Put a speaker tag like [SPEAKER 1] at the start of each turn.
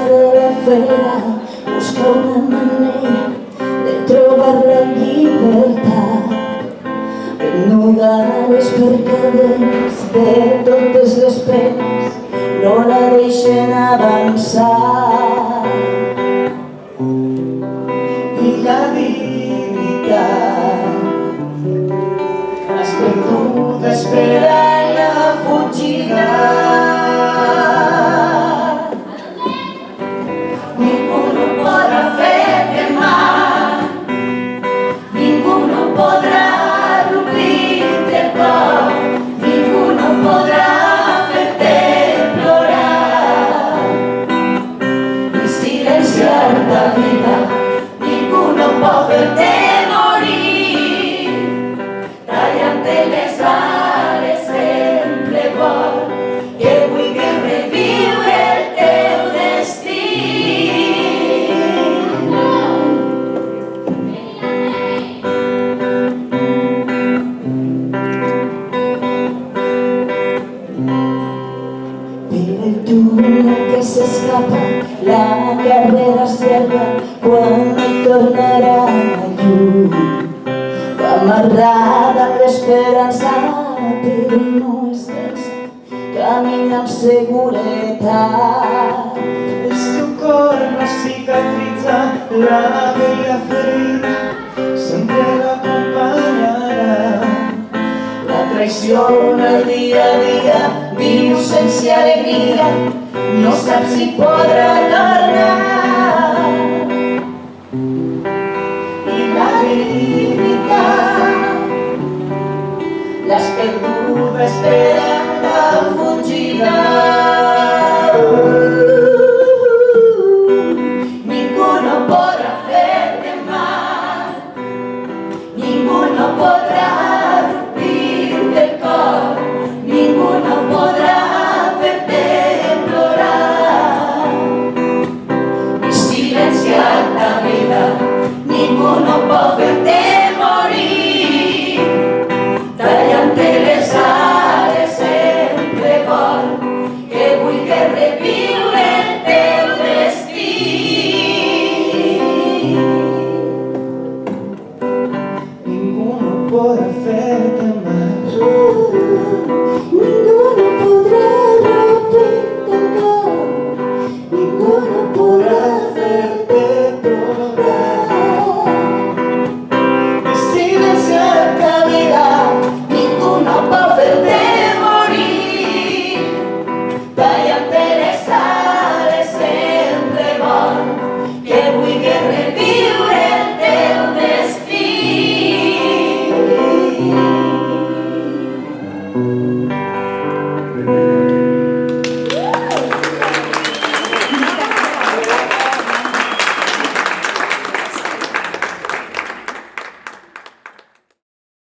[SPEAKER 1] de la fera busca una manera de trobar la llibertat, desnudar les percadenes de totes les penes, no la deixen avançar. I la veritat has perdut esperant la fugida. Ningú no podrà fer-te mal, ningú no podrà obrir-te el cor, ningú no podrà fer-te plorar ni silenciar la vida. Ningú no pot fer-te morir tallant-te les ales en plebor, que vulguis reviure el teu destí. Per el túnel que s'escapa, la carrera es llarga quan no tornarà la llum. Va amarrada amb l'esperança, però no es cansa, camina amb seguretat.
[SPEAKER 2] El seu cor no cicatritza, la vella ferida sempre l'acompanyarà.
[SPEAKER 1] La traiciona el dia a dia, viu sense alegria, no sap si podrà tornar. I la veritat l'has perdut esperant la fugida.